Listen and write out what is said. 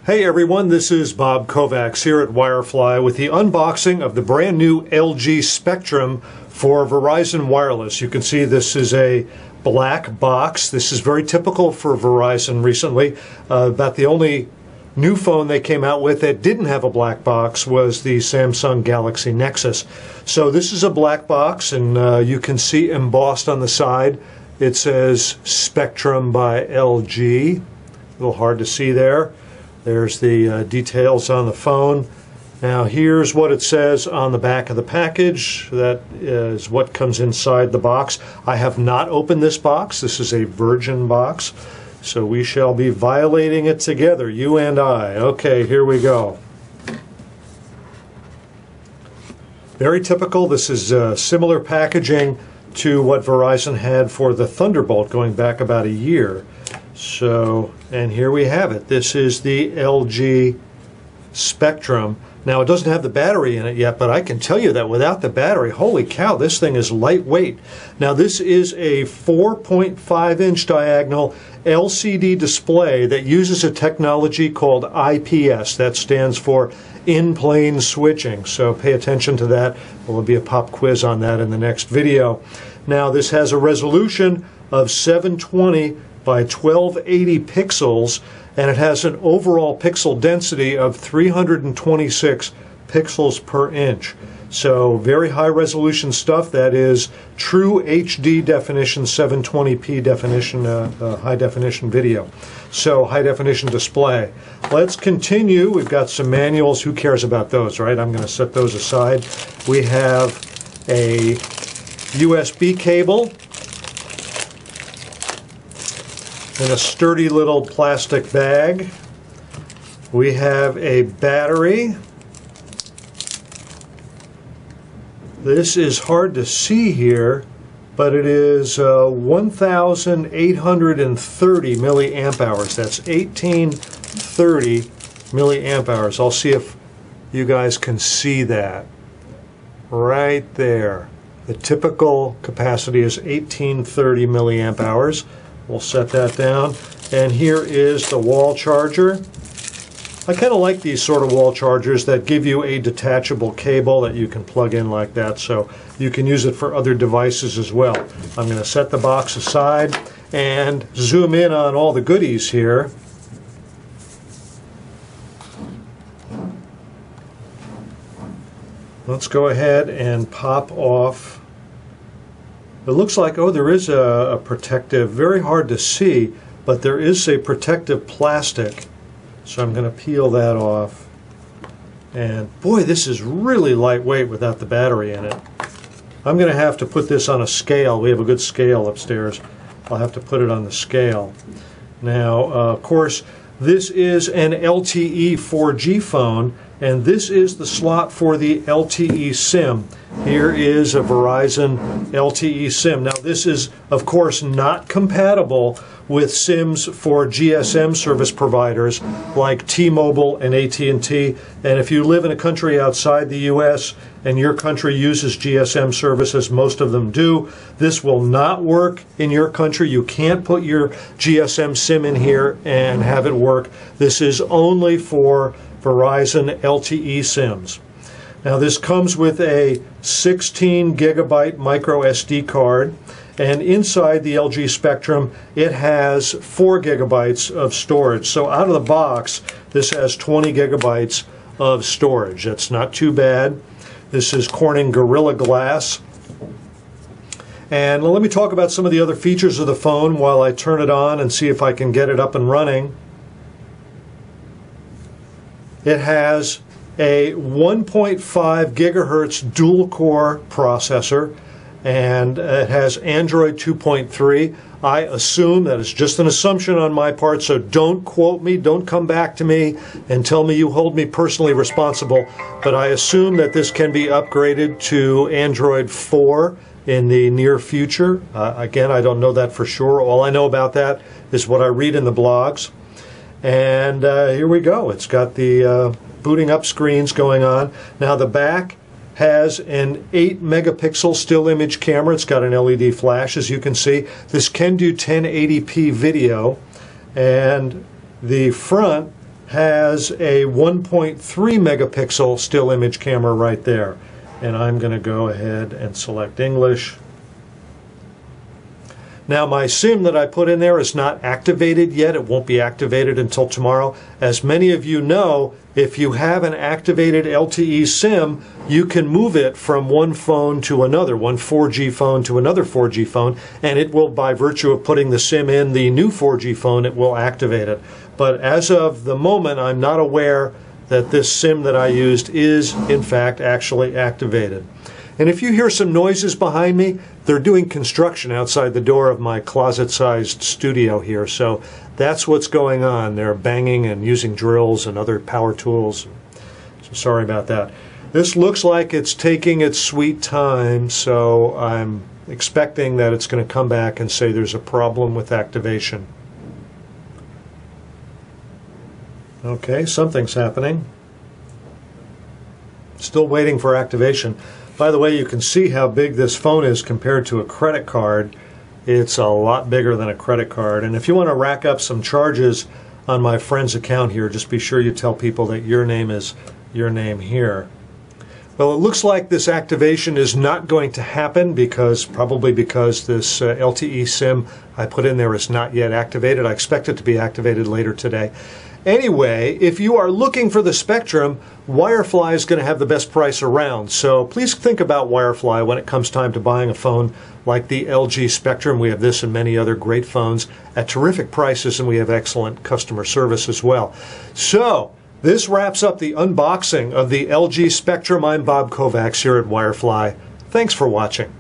Hey everyone, this is Bob Kovacs here at Wirefly with the unboxing of the brand new LG Spectrum for Verizon Wireless. You can see this is a black box. This is very typical for Verizon recently. About the only new phone they came out with that didn't have a black box was the Samsung Galaxy Nexus. So this is a black box, and you can see embossed on the side it says Spectrum by LG. A little hard to see there. There's the details on the phone. Now here's what it says on the back of the package. That is what comes inside the box. I have not opened this box. This is a virgin box. So we shall be violating it together, you and I. Okay, here we go. Very typical. This is similar packaging to what Verizon had for the Thunderbolt going back about a year. So, and here we have it. This is the LG Spectrum. Now, it doesn't have the battery in it yet, but I can tell you that without the battery, holy cow, this thing is lightweight. Now, this is a 4.5-inch diagonal LCD display that uses a technology called IPS. That stands for in-plane switching. So pay attention to that. There'll be a pop quiz on that in the next video. Now, this has a resolution of 720 by 1280 pixels, and it has an overall pixel density of 326 pixels per inch. So very high resolution stuff. That is true HD definition, 720p definition, high definition video. So high definition display. Let's continue. We've got some manuals. Who cares about those, right? I'm going to set those aside. We have a USB cable in a sturdy little plastic bag. We have a battery. This is hard to see here, but it is 1,830 milliamp hours. That's 1830 milliamp hours. I'll see if you guys can see that right there. The typical capacity is 1830 milliamp hours. We'll set that down. And here is the wall charger. I kind of like these sort of wall chargers that give you a detachable cable that you can plug in like that, so you can use it for other devices as well. I'm going to set the box aside and zoom in on all the goodies here. Let's go ahead and pop off. It looks like, oh, there is a protective, very hard to see, but there is a protective plastic. So I'm going to peel that off. And boy, this is really lightweight without the battery in it. I'm going to have to put this on a scale. We have a good scale upstairs. I'll have to put it on the scale. Now, of course, this is an LTE 4G phone, and this is the slot for the LTE SIM. Here is a Verizon LTE SIM. Now, this is, of course, not compatible with SIMs for GSM service providers like T-Mobile and AT&T. And if you live in a country outside the U.S. and your country uses GSM services, most of them do, this will not work in your country. You can't put your GSM SIM in here and have it work. This is only for Verizon LTE SIMs. Now, this comes with a 16 gigabyte microSD card, and inside the LG Spectrum it has 4 gigabytes of storage. So out of the box this has 20 gigabytes of storage. That's not too bad. This is Corning Gorilla Glass. And let me talk about some of the other features of the phone while I turn it on and see if I can get it up and running. It has a 1.5 gigahertz dual-core processor, and it has Android 2.3. I assume that is just an assumption on my part, so don't quote me, don't come back to me and tell me you hold me personally responsible, but I assume that this can be upgraded to Android 4 in the near future. Again, I don't know that for sure. All I know about that is what I read in the blogs. And here we go. It's got the booting up screens going on. Now the back has an 8 megapixel still image camera. It's got an LED flash, as you can see. This can do 1080p video, and the front has a 1.3 megapixel still image camera right there. And I'm going to go ahead and select English. Now my SIM that I put in there is not activated yet. It won't be activated until tomorrow. As many of you know, if you have an activated LTE SIM, you can move it from one phone to another, one 4G phone to another 4G phone, and it will, by virtue of putting the SIM in the new 4G phone, it will activate it. But as of the moment, I'm not aware that this SIM that I used is, in fact, actually activated. And if you hear some noises behind me, they're doing construction outside the door of my closet-sized studio here. So that's what's going on. They're banging and using drills and other power tools. So sorry about that. This looks like it's taking its sweet time, so I'm expecting that it's going to come back and say there's a problem with activation. Okay, something's happening. Still waiting for activation. By the way, you can see how big this phone is compared to a credit card. It's a lot bigger than a credit card. And if you want to rack up some charges on my friend's account here, just be sure you tell people that your name is your name here. Well, it looks like this activation is not going to happen probably because this LTE SIM I put in there is not yet activated. I expect it to be activated later today. Anyway, if you are looking for the Spectrum, Wirefly is going to have the best price around. So please think about Wirefly when it comes time to buying a phone like the LG Spectrum. We have this and many other great phones at terrific prices, and we have excellent customer service as well. So this wraps up the unboxing of the LG Spectrum. I'm Bob Kovacs here at Wirefly. Thanks for watching.